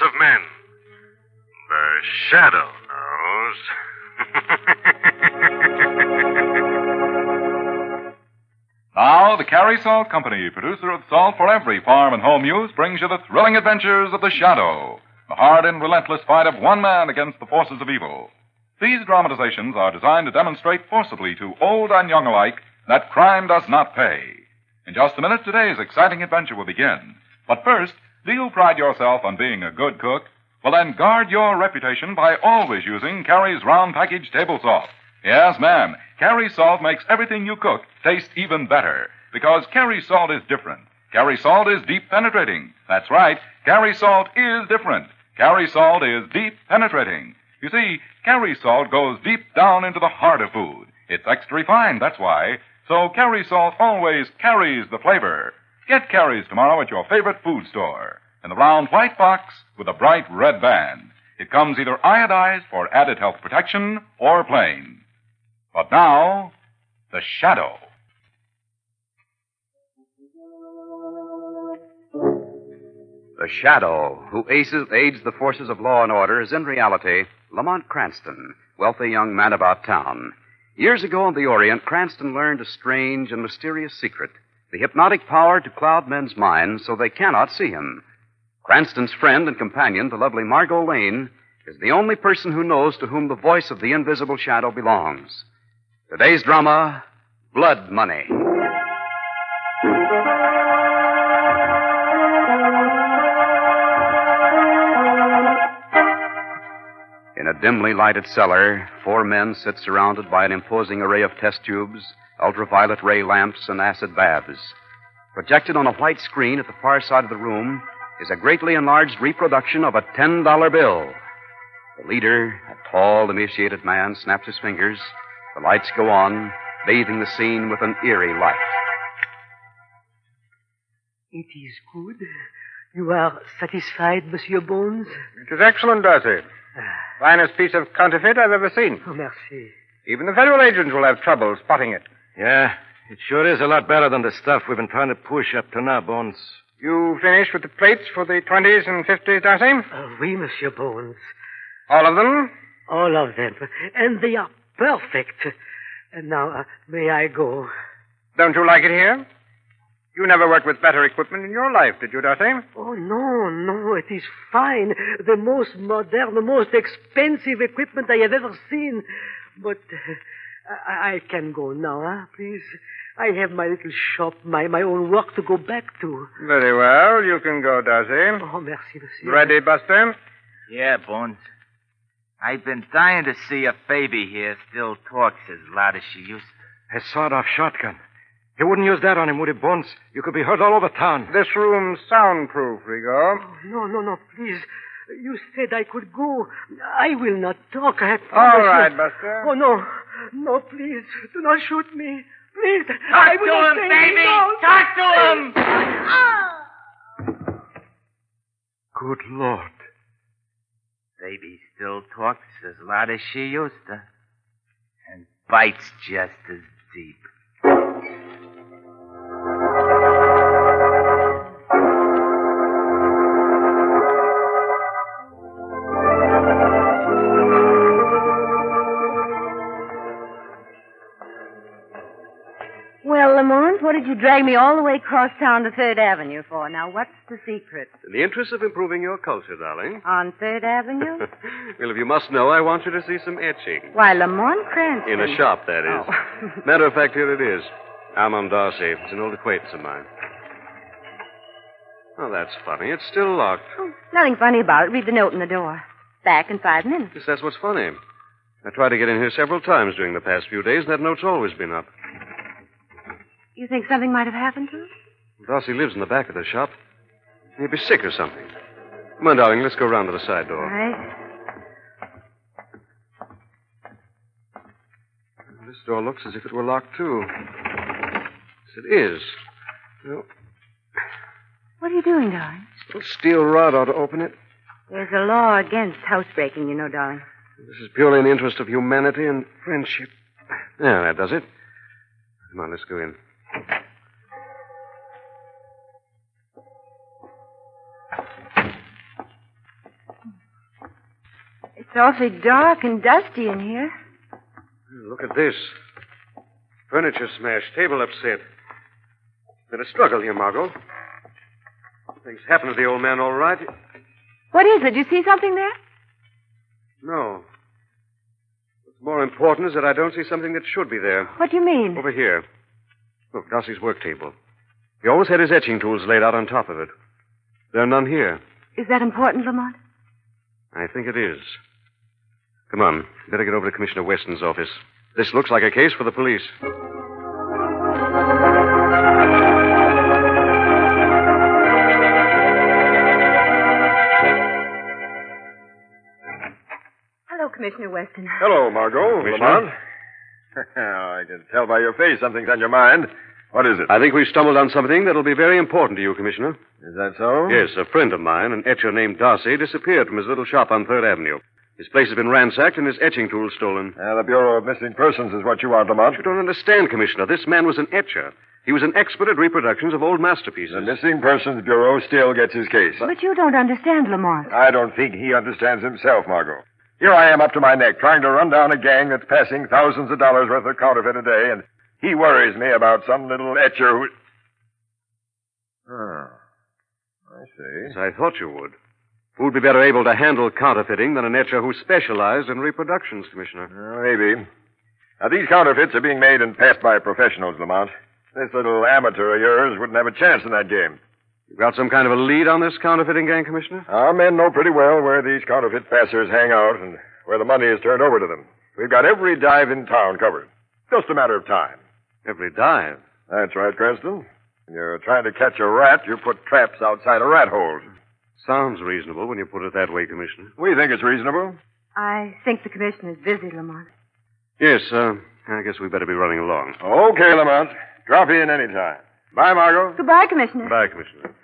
Of men. The shadow knows. Now, the Carrie Salt Company, producer of salt for every farm and home use, brings you the thrilling adventures of the Shadow, the hard and relentless fight of one man against the forces of evil. These dramatizations are designed to demonstrate forcibly to old and young alike that crime does not pay. In just a minute, today's exciting adventure will begin. But first, do you pride yourself on being a good cook? Well, then guard your reputation by always using Carrie's round package table salt. Yes, ma'am, Carrie salt makes everything you cook taste even better, because Carrie salt is different. Carrie salt is deep penetrating. That's right, Carrie salt is different. Carrie salt is deep penetrating. You see, Carrie salt goes deep down into the heart of food. It's extra refined, that's why. So Carrie salt always carries the flavor. Get Carrie's tomorrow at your favorite food store. In the round white box with a bright red band. It comes either iodized for added health protection or plain. But now, the Shadow. The Shadow, who aids the forces of law and order, is in reality Lamont Cranston, wealthy young man about town. Years ago in the Orient, Cranston learned a strange and mysterious secret. The hypnotic power to cloud men's minds so they cannot see him. Cranston's friend and companion, the lovely Margot Lane, is the only person who knows to whom the voice of the invisible shadow belongs. Today's drama, Blood Money. In a dimly lighted cellar, 4 men sit surrounded by an imposing array of test tubes, ultraviolet ray lamps, and acid baths. Projected on a white screen at the far side of the room is a greatly enlarged reproduction of a $10 bill. The leader, a tall, emaciated man, snaps his fingers. The lights go on, bathing the scene with an eerie light. It is good. You are satisfied, Monsieur Bones? It is excellent, Darcy. Finest piece of counterfeit I've ever seen. Oh, merci. Even the federal agents will have trouble spotting it. Yeah, it sure is a lot better than the stuff we've been trying to push up to now, Bones. You finished with the plates for the 20s and 50s, Darcy? Oui, Monsieur Bones. All of them? All of them. And they are perfect. And now, may I go? Don't you like it here? You never worked with better equipment in your life, did you, Darcy? Oh, no, it is fine. The most modern, the most expensive equipment I have ever seen. But I can go now, please. I have my little shop, my own work to go back to. Very well, you can go, Darcy. Oh, merci, monsieur. Ready, Buster? Yeah, Bones. I've been dying to see if Baby here still talks as loud as she used to. A sawed-off shotgun. You wouldn't use that on him, would you, Bones? You could be heard all over town. This room's soundproof, Rigo. Oh, no, please. You said I could go. I will not talk. I have All right, Buster. Oh, no, please. Do not shoot me. Please. Talk to him, baby. Talk to him. Good Lord. Baby still talks as loud as she used to. And bites just as deep. Well, Lamont, what did you drag me all the way across town to 3rd Avenue for? Now, what's the secret? In the interest of improving your culture, darling. On 3rd Avenue? Well, if you must know, I want you to see some etching. Why, Lamont Cranston. In a shop, that is. Oh. Matter of fact, here it is. Armand Darcy. It's an old acquaintance of mine. Oh, that's funny. It's still locked. Oh, nothing funny about it. Read the note in the door. Back in 5 minutes. Yes, that's what's funny. I tried to get in here several times during the past few days, and that note's always been up. You think something might have happened to him? Darcy lives in the back of the shop. He'd be sick or something. Come on, darling. Let's go round to the side door. All right. This door looks as if it were locked, too. Yes, it is. Well, What are you doing, darling? a little steel rod ought to open it. There's a law against housebreaking, you know, darling. This is purely in the interest of humanity and friendship. Yeah, that does it. Come on, let's go in. It's awfully dark and dusty in here. Look at this. Furniture smashed, table upset. Been a struggle here, Margot. Things happened to the old man all right. What is it? You see something there? No. What's more important is that I don't see something that should be there. What do you mean? Over here. Look, Darcy's work table. He always had his etching tools laid out on top of it. There are none here. Is that important, Lamont? I think it is. Come on. Better get over to Commissioner Weston's office. This looks like a case for the police. Hello, Commissioner Weston. Hello, Margot. Commissioner? Lamont. I can tell by your face something's on your mind. What is it? I think we've stumbled on something that'll be very important to you, Commissioner. Is that so? Yes, a friend of mine, an etcher named Darcy, disappeared from his little shop on 3rd Avenue. His place has been ransacked and his etching tools stolen. The Bureau of Missing Persons is what you want, Lamont. You don't understand, Commissioner. This man was an etcher. He was an expert at reproductions of old masterpieces. The Missing Persons Bureau still gets his case. But you don't understand, Lamont. I don't think he understands himself, Margot. Here I am up to my neck trying to run down a gang that's passing thousands of dollars worth of counterfeit a day, and he worries me about some little etcher who... Oh, I see. Yes, I thought you would. Who'd be better able to handle counterfeiting than an etcher who specialized in reproductions, Commissioner? Maybe. Now, these counterfeits are being made and passed by professionals, Lamont. This little amateur of yours wouldn't have a chance in that game. You got some kind of a lead on this counterfeiting gang, Commissioner? Our men know pretty well where these counterfeit passers hang out and where the money is turned over to them. We've got every dive in town covered. Just a matter of time. Every dive. That's right, Cranston. When you're trying to catch a rat, you put traps outside of rat holes. Sounds reasonable when you put it that way, Commissioner. We think it's reasonable. I think the commissioner's busy, Lamont. Yes, I guess we better be running along. Okay, Lamont. Drop in any time. Bye, Margot. Goodbye, Commissioner. Bye, Commissioner.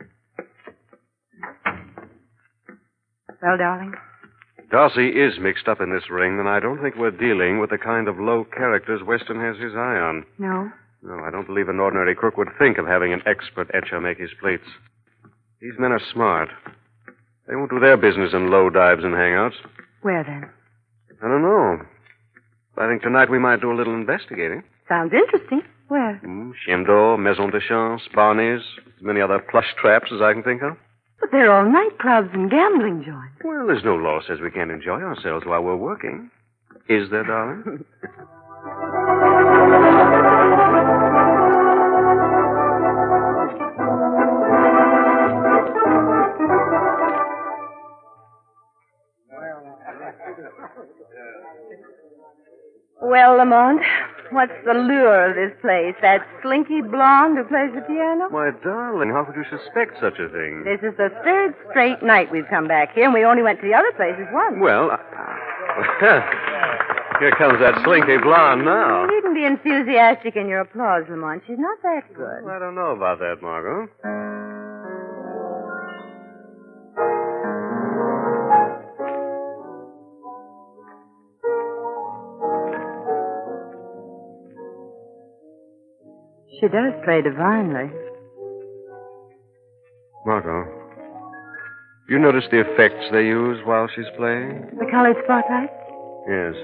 Well, darling? Darcy is mixed up in this ring, and I don't think we're dealing with the kind of low characters Weston has his eye on. No? No, I don't believe an ordinary crook would think of having an expert etcher make his plates. These men are smart. They won't do their business in low dives and hangouts. Where then? I don't know. I think tonight we might do a little investigating. Sounds interesting. Where? Chimdo, Maison de Chance, Barney's, as many other plush traps as I can think of. But they're all nightclubs and gambling joints. Well, there's no law says we can't enjoy ourselves while we're working. Is there, darling? Well, Lamont, what's the lure of this place? That slinky blonde who plays the piano? Why, darling, how could you suspect such a thing? This is the 3rd straight night we've come back here, and we only went to the other places once. Well, here comes that slinky blonde now. You needn't be enthusiastic in your applause, Lamont. She's not that good. Well, I don't know about that, Margot. She does play divinely. Margot, you notice the effects they use while she's playing? The colored spotlight? Yes.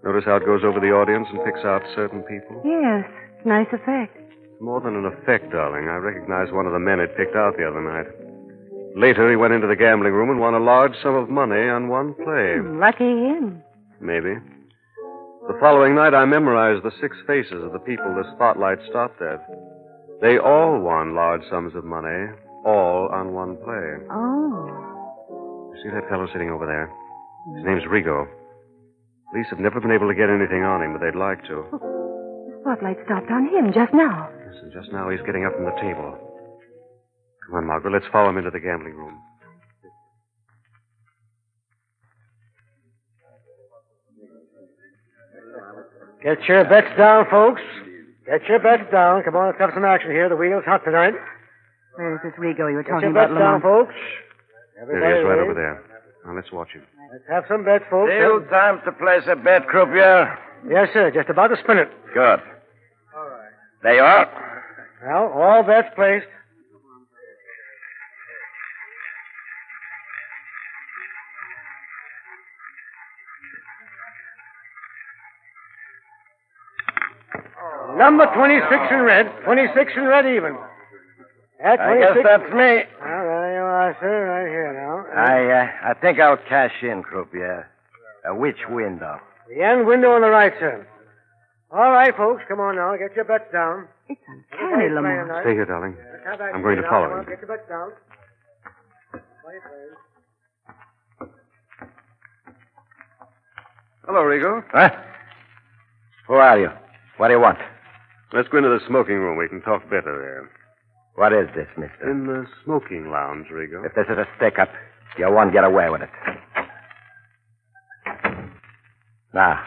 Notice how it goes over the audience and picks out certain people? Yes. Nice effect. More than an effect, darling. I recognized one of the men it picked out the other night. Later, he went into the gambling room and won a large sum of money on one play. Lucky him. Maybe. The following night, I memorized the 6 faces of the people the spotlight stopped at. They all won large sums of money, all on one play. Oh. You see that fellow sitting over there? His name's Rigo. Police have never been able to get anything on him, but they'd like to. The spotlight stopped on him just now. Yes, and just now he's getting up from the table. Come on, Margaret, let's follow him into the gambling room. Get your bets down, folks. Get your bets down. Come on, let's have some action here. The wheel's hot tonight. Where's this Rigo you were Get talking your about, bets down, Lamont? folks. There he is, right over there. Now, let's watch him. Let's have some bets, folks. Still time to place a bet, croupier. Yes, sir. Just about to spin it. Good. There you are. Well, all bets placed. Number 26 in red. 26 in red even. At 26. I guess that's me. Well, there you are, sir, right here now. I think I'll cash in, croupier. Which window? The end window on the right, sir. All right, folks, come on now. Get your bets down. It's uncanny, Lamont. Stay here, darling. Let's have action I'm going to now. follow Come on, him. get your bets down. What are you playing? Hello, Rigo. Huh? Who are you? What do you want? Let's go into the smoking room. We can talk better there. What is this, mister? In the smoking lounge, Rigo. If this is a stick-up, you won't get away with it. Now,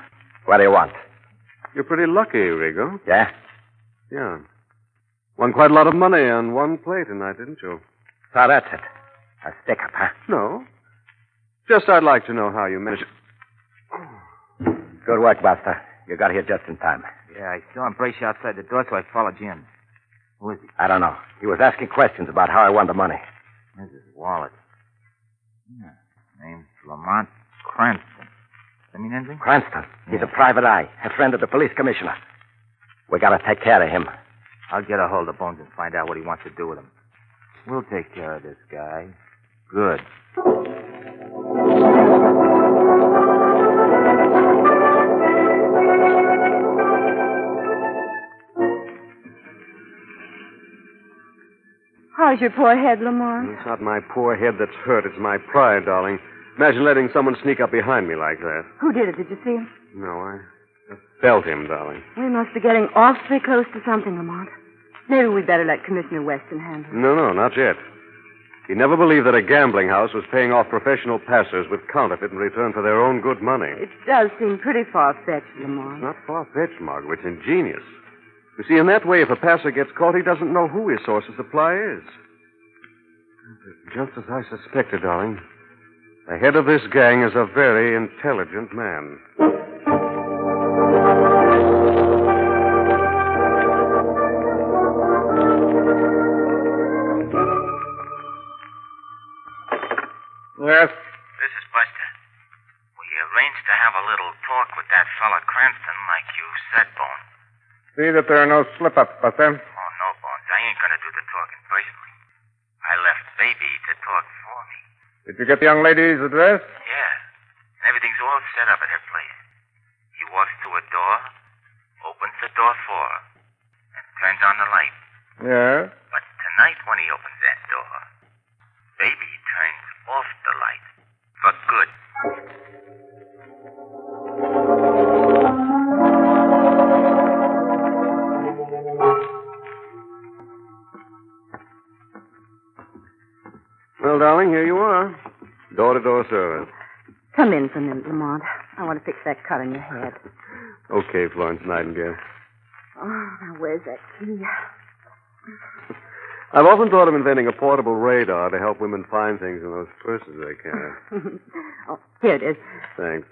what do you want? You're pretty lucky, Rigo. Yeah? Yeah. Won quite a lot of money on one play tonight, didn't you? So that's it. A stick-up, huh? No. Just I'd like to know how you managed it. Good work, Buster. You got here just in time. Yeah, I saw him brace you outside the door, so I followed you in. Who is he? I don't know. He was asking questions about how I won the money. Where's his wallet? Yeah, name's Lamont Cranston. Does that mean anything? Cranston. He's a private eye, a friend of the police commissioner. We gotta take care of him. I'll get a hold of Bones and find out what he wants to do with him. We'll take care of this guy. Good. How's your poor head, Lamont? It's not my poor head that's hurt. It's my pride, darling. Imagine letting someone sneak up behind me like that. Who did it? Did you see him? No, I just felt him, darling. We must be getting awfully close to something, Lamont. Maybe we'd better let Commissioner Weston handle it. No, not yet. He never believed that a gambling house was paying off professional passers with counterfeit in return for their own good money. It does seem pretty far-fetched, It's Lamont. not far-fetched, Margaret. It's ingenious. You see, in that way, if a passer gets caught, he doesn't know who his source of supply is. Just as I suspected, darling. The head of this gang is a very intelligent man. Yes? This is Buster. We arranged to have a little talk with that fella Cranston, like you said, Bones. See that there are no slip-ups, Buster. Oh, no, Bones. I ain't gonna do the talking personally. I left Baby to talk for me. Did you get the young lady's address? Yeah. And everything's all set up at her place. He walks to a door, opens the door for her, and turns on the light. Yeah. But tonight when he opens that door, Baby turns off the light. For good. Well, darling, here you are. Door-to-door service. Come in for a minute, Lamont. I want to fix that cut on your head. Okay, Florence Nightingale. Oh, now where's that key? I've often thought of inventing a portable radar to help women find things in those purses they carry. Oh, here it is. Thanks.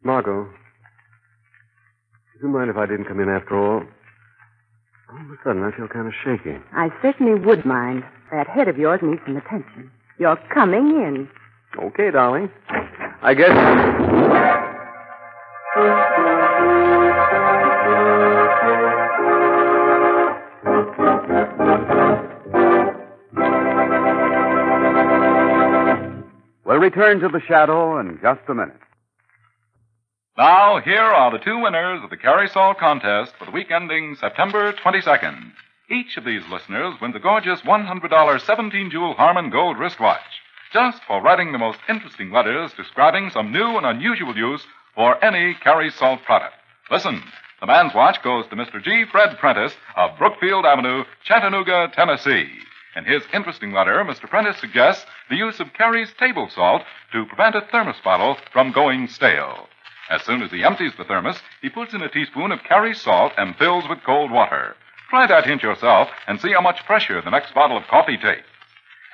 Margot, would you mind if I didn't come in after all? All of a sudden, I feel kind of shaky. I certainly would mind. That head of yours needs some attention. You're coming in. Okay, darling. I guess... We'll return to the shadow in just a minute. Now, here are the two winners of the Carry Salt contest for the week ending September 22nd. Each of these listeners wins a gorgeous $100 17-jewel Harman Gold wristwatch, just for writing the most interesting letters describing some new and unusual use for any Carry Salt product. Listen, the man's watch goes to Mr. G. Fred Prentice of Brookfield Avenue, Chattanooga, Tennessee. In his interesting letter, Mr. Prentice suggests the use of Carey's table salt to prevent a thermos bottle from going stale. As soon as he empties the thermos, he puts in a teaspoon of Carey's salt and fills with cold water. Try that hint yourself and see how much fresher the next bottle of coffee tastes.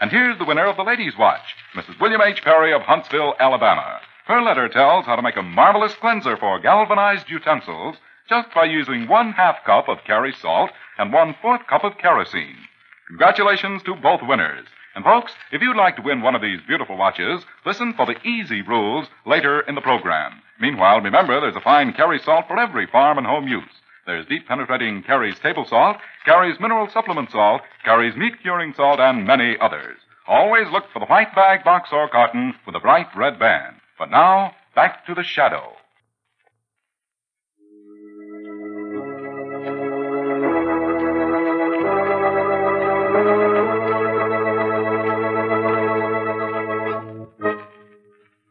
And here's the winner of the Ladies' Watch, Mrs. William H. Perry of Huntsville, Alabama. Her letter tells how to make a marvelous cleanser for galvanized utensils just by using 1/2 cup of Carey salt and 1/4 cup of kerosene. Congratulations to both winners. And folks, if you'd like to win one of these beautiful watches, listen for the easy rules later in the program. Meanwhile, remember, there's a fine Carey salt for every farm and home use. There's deep penetrating Carey's table salt, Carey's mineral supplement salt, Carey's meat curing salt, and many others. Always look for the white bag, box, or carton with a bright red band. But now, back to the Shadow.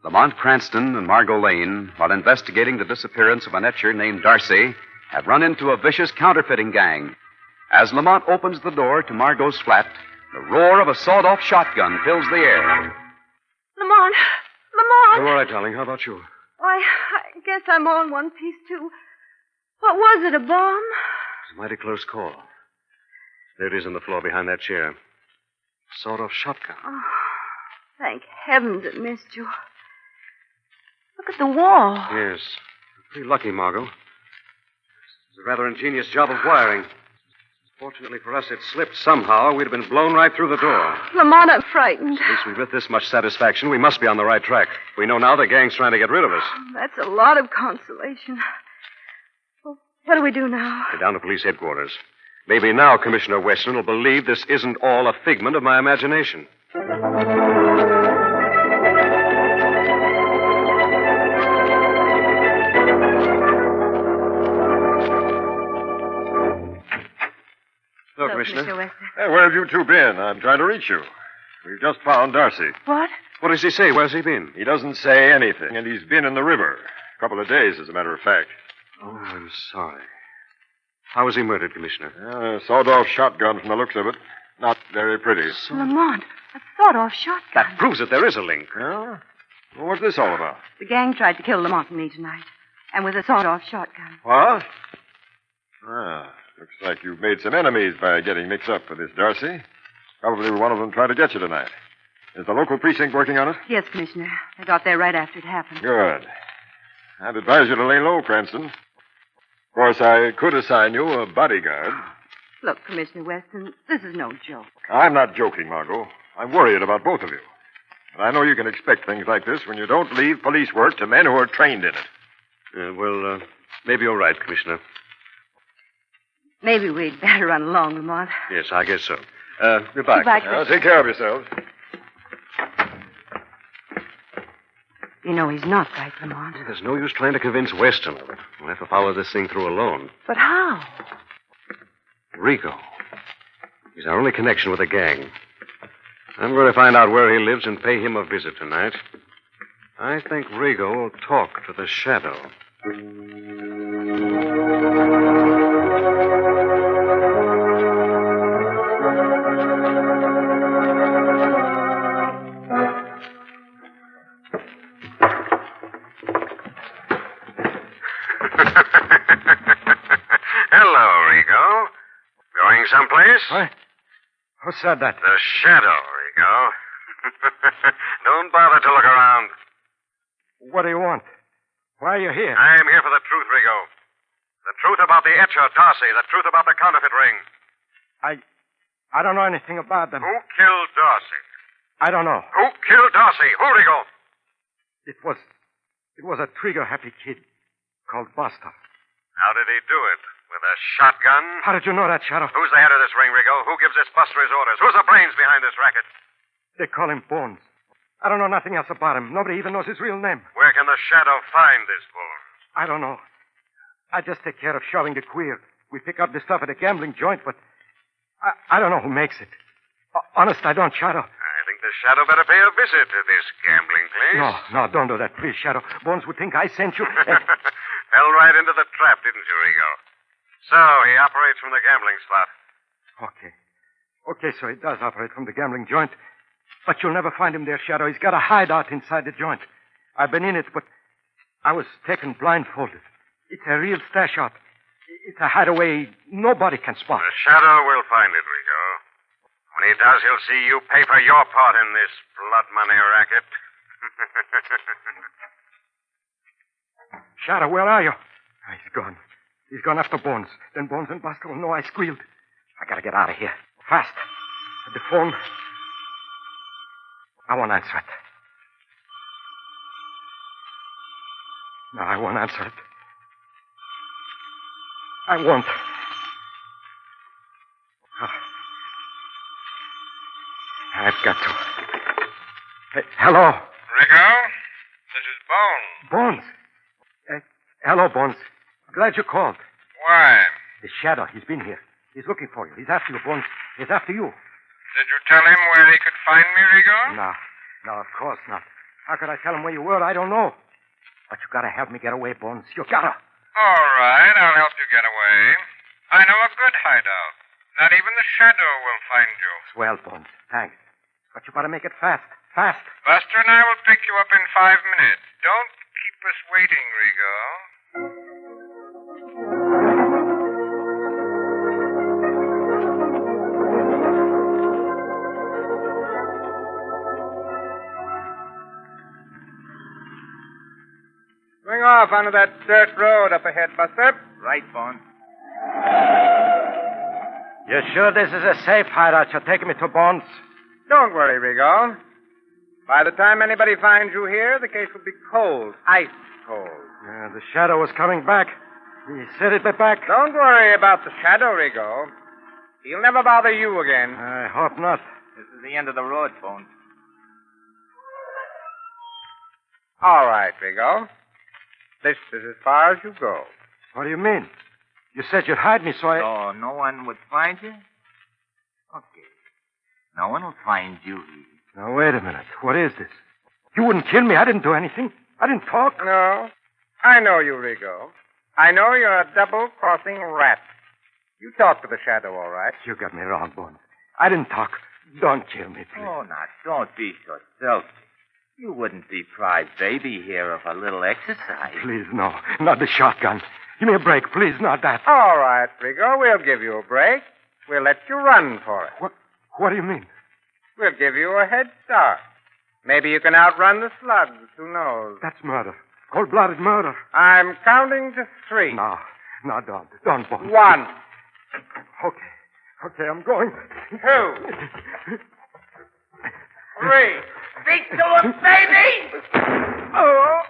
Lamont Cranston and Margot Lane, while investigating the disappearance of an etcher named Darcy, have run into a vicious counterfeiting gang. As Lamont opens the door to Margot's flat, the roar of a sawed-off shotgun fills the air. Lamont! I'm all right, darling. How about you? Why, I guess I'm all in one piece, too. What was it, a bomb? It's a mighty close call. There it is on the floor behind that chair. Sawed-off shotgun. Oh, thank heavens it missed you. Look at the wall. Yes. Pretty lucky, Margot. It's a rather ingenious job of wiring. Fortunately for us, it slipped somehow. We'd have been blown right through the door. Lamont, I'm frightened. At least we've with this much satisfaction. We must be on the right track. We know now the gang's trying to get rid of us. That's a lot of consolation. Well, what do we do now? Get down to police headquarters. Maybe now Commissioner Weston will believe this isn't all a figment of my imagination. Hello, Commissioner. Mr. Weston. Hey, where have you two been? I'm trying to reach you. We've just found Darcy. What? What does he say? Where's he been? He doesn't say anything, and he's been in the river. A couple of days, as a matter of fact. Oh, I'm sorry. How was he murdered, Commissioner? A sawed-off shotgun from the looks of it. Not very pretty. Lamont, a sawed-off shotgun. That proves that there is a link. Yeah? Well, what's this all about? The gang tried to kill Lamont and me tonight. And with a sawed-off shotgun. What? Ah, looks like you've made some enemies by getting mixed up with this Darcy. Probably one of them tried to get you tonight. Is the local precinct working on it? Yes, Commissioner. I got there right after it happened. Good. I'd advise you to lay low, Cranston. Of course, I could assign you a bodyguard. Look, Commissioner Weston, this is no joke. I'm not joking, Margot. I'm worried about both of you. But I know you can expect things like this when you don't leave police work to men who are trained in it. Maybe you're right, Commissioner. Maybe we'd better run along, Lamont. Yes, I guess so. Goodbye. Goodbye, Now, take care of yourselves. You know he's not right, Lamont. There's no use trying to convince Weston of it. We'll have to follow this thing through alone. But how? Rico. He's our only connection with the gang. I'm going to find out where he lives and pay him a visit tonight. I think Rigo will talk to the Shadow. Hello, Rigo. Going someplace? What? Who said that? The Shadow, Rigo. Don't bother to look around. What do you want? Why are you here? I'm here for the truth, Rigo. The truth about the etcher, Darcy. The truth about the counterfeit ring. I don't know anything about them. Who killed Darcy? I don't know. Who killed Darcy? Who, Rigo? It was a trigger-happy kid called Buster. How did he do it? With a shotgun? How did you know that, Shadow? Who's the head of this ring, Rigo? Who gives this buster his orders? Who's the brains behind this racket? They call him Bones. I don't know nothing else about him. Nobody even knows his real name. Where can the Shadow find this Bones? I don't know. I just take care of shoving the queer. We pick up the stuff at a gambling joint, but I don't know who makes it. Honest, I don't, Shadow. I think the Shadow better pay a visit to this gambling place. No, don't do that, please, Shadow. Bones would think I sent you. Fell right into the trap, didn't you, Rigo? So, he operates from the gambling spot. Okay. Okay, so he does operate from the gambling joint. But you'll never find him there, Shadow. He's got a hideout inside the joint. I've been in it, but I was taken blindfolded. It's a real stash out. It's a hideaway nobody can spot. The Shadow will find it, Rico. When he does, he'll see you pay for your part in this blood money racket. Shadow, where are you? He's gone. He's gone after Bones. Then Bones and Buster will know I squealed. I gotta get out of here. Fast. The phone. I won't answer it. No, I won't answer it. I won't. I've got to. Hey, hello? Rico, this is Bones. Bones? Hello, Bones. Glad you called. Why? The Shadow, he's been here. He's looking for you. He's after you, Bones. He's after you. Did you tell him where he could find me, Rico? No, of course not. How could I tell him where you were? I don't know. But you gotta help me get away, Bones. You gotta. All right, I'll help you get away. I know a good hideout. Not even the Shadow will find you. Swell, Bones. Thanks. But you gotta make it fast. Fast. Buster and I will pick you up in 5 minutes. Don't keep us waiting, Rico. Swing off onto that dirt road up ahead, Buster. Right, Bones. You sure this is a safe hideout? You're taking me to Bones? Don't worry, Rigo. By the time anybody finds you here, the case will be cold. Ice cold. Yeah, the Shadow was coming back. He said he'd be back. Don't worry about the Shadow, Rigo. He'll never bother you again. I hope not. This is the end of the road, Bones. All right, Rigo. This is as far as you go. What do you mean? You said you'd hide me, so I... So no one would find you? Okay. No one will find you. Now, wait a minute. What is this? You wouldn't kill me. I didn't do anything. I didn't talk. No. I know you, Rigo. I know you're a double-crossing rat. You talk to the Shadow, all right. You got me wrong, Bones. I didn't talk. Don't kill me, please. Oh, now, don't be so selfish. You wouldn't deprive baby here of a little exercise. Please, no. Not the shotgun. Give me a break, please. Not that. All right, Rigo. We'll give you a break. We'll let you run for it. What do you mean? We'll give you a head start. Maybe you can outrun the slugs. Who knows? That's murder. Cold-blooded murder. I'm counting to 3. No, don't. Don't, Bones. 1. Okay, I'm going. 2. 3. Speak to him, baby! Oh.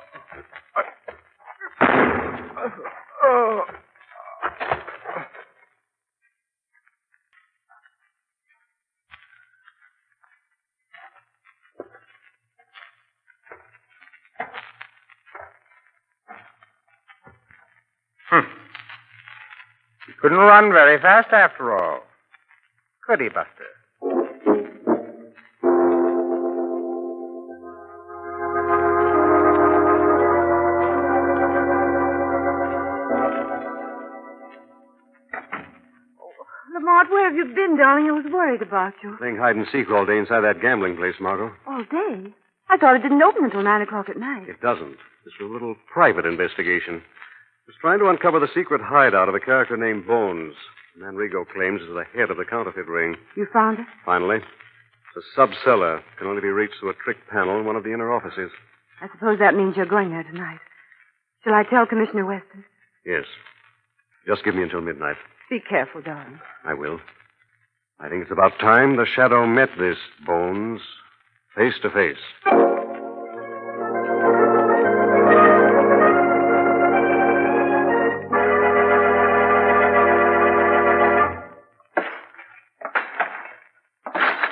He couldn't run very fast after all. Could he, Buster? Lamont, where have you been, darling? I was worried about you. Playing hide and seek all day inside that gambling place, Margot. All day? I thought it didn't open until 9 o'clock at night. It doesn't. It's a little private investigation. It's trying to uncover the secret hideout of a character named Bones. The man Rigo claims is the head of the counterfeit ring. You found it? Finally. It's a sub-cellar. Can only be reached through a trick panel in one of the inner offices. I suppose that means you're going there tonight. Shall I tell Commissioner Weston? Yes. Just give me until midnight. Be careful, darling. I will. I think it's about time the Shadow met this Bones face to face.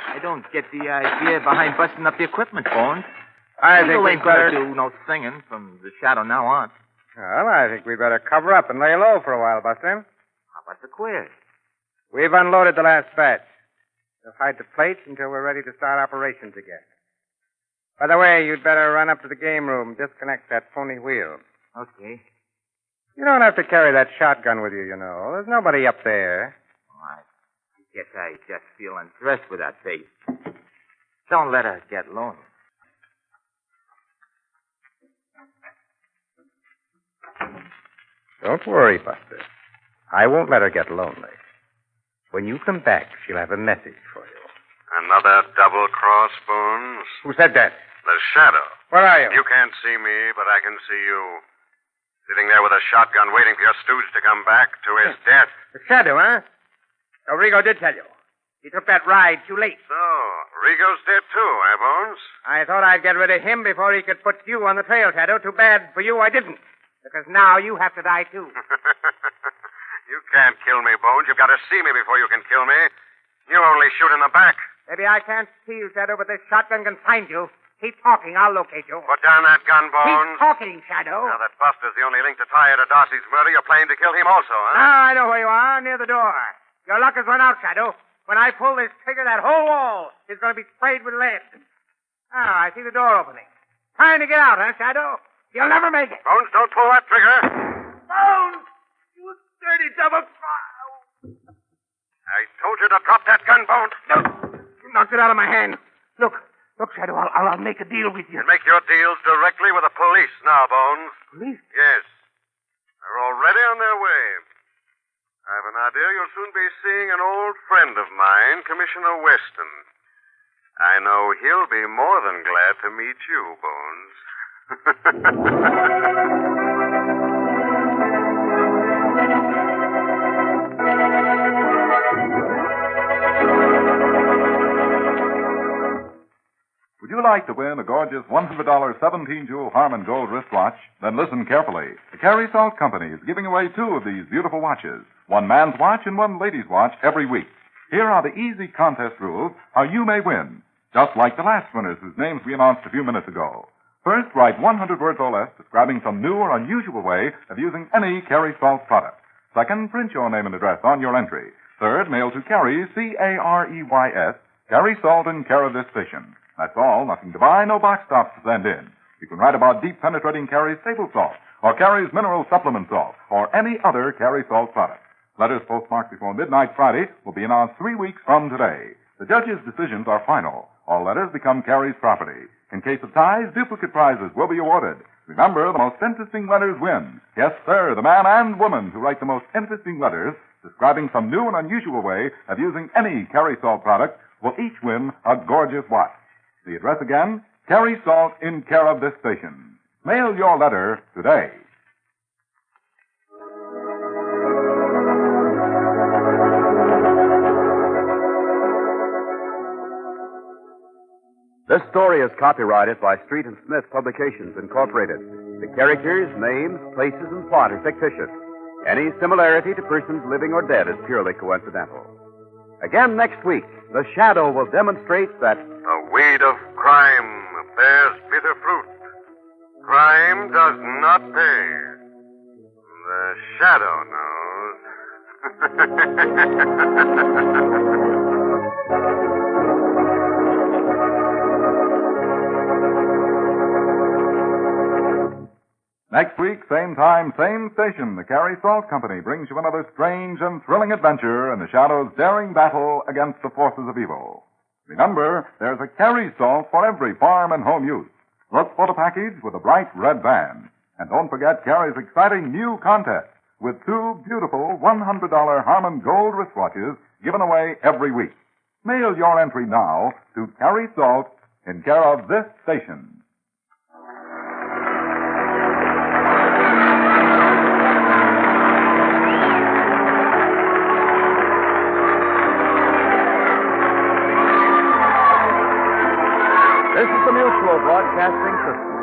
I don't get the idea behind busting up the equipment, Bones. I think you we ain't better gonna do no singing from the Shadow now on. Well, I think we better cover up and lay low for a while, Buster. How about the quiz? We've unloaded the last batch. We'll hide the plates until we're ready to start operations again. By the way, you'd better run up to the game room, disconnect that phony wheel. Okay. You don't have to carry that shotgun with you, you know. There's nobody up there. All right. Guess I just feel undressed with that face. Don't let her get lonely. Don't worry, Buster. I won't let her get lonely. When you come back, she'll have a message for you. Another double cross, Bones? Who said that? The shadow. Where are you? You can't see me, but I can see you. Sitting there with a shotgun waiting for your stooge to come back to his death. The shadow, huh? So Rigo did tell you. He took that ride too late. So, Rigo's dead too, eh, Bones? I thought I'd get rid of him before he could put you on the trail, Shadow. Too bad for you I didn't. Because now you have to die, too. You can't kill me, Bones. You've got to see me before you can kill me. You only shoot in the back. Maybe I can't see you, Shadow, but this shotgun can find you. Keep talking. I'll locate you. Put down that gun, Bones. Keep talking, Shadow. Now that Buster's the only link to tie her to Darcy's murder, you're planning to kill him also, huh? Now I know where you are, near the door. Your luck has run out, Shadow. When I pull this trigger, that whole wall is going to be sprayed with lead. Ah, I see the door opening. Trying to get out, huh, Shadow? You'll never make it. Bones, don't pull that trigger. Bones! You dirty double cross! I told you to drop that gun, Bones. No! You knocked it out of my hand. Look, Shadow, I'll make a deal with you. You make your deals directly with the police now, Bones. Police? Yes. They're already on their way. I have an idea you'll soon be seeing an old friend of mine, Commissioner Weston. I know he'll be more than glad to meet you, Bones. Would you like to win a gorgeous $100 17-jewel Harmon Gold wristwatch? Then listen carefully. The Carey Salt Company is giving away 2 of these beautiful watches, one man's watch and one lady's watch every week. Here are the easy contest rules how you may win, just like the last winners whose names we announced a few minutes ago. First, write 100 words or less describing some new or unusual way of using any Carey Salt product. Second, print your name and address on your entry. Third, mail to Carey, C-A-R-E-Y-S, Carey Salt in care of this station. That's all, nothing to buy, no box tops to send in. You can write about deep penetrating Carey's table salt, or Carey's mineral supplement salt, or any other Carey Salt product. Letters postmarked before midnight Friday will be announced 3 weeks from today. The judges' decisions are final. All letters become Carey's property. In case of ties, duplicate prizes will be awarded. Remember, the most interesting letters win. Yes, sir, the man and woman who write the most interesting letters describing some new and unusual way of using any Carey Salt product will each win a gorgeous watch. The address again, Carey Salt in care of this station. Mail your letter today. This story is copyrighted by Street and Smith Publications, Incorporated. The characters, names, places, and plot are fictitious. Any similarity to persons living or dead is purely coincidental. Again next week, the shadow will demonstrate that The weed of crime bears bitter fruit. Crime does not pay. The shadow knows. Next week, same time, same station, the Carey Salt Company brings you another strange and thrilling adventure in the Shadow's daring battle against the forces of evil. Remember, there's a Carey Salt for every farm and home use. Look for the package with a bright red band. And don't forget Carey's exciting new contest with 2 beautiful $100 Harmon Gold wristwatches given away every week. Mail your entry now to Carey Salt in care of this station. this is the Mutual Broadcasting System.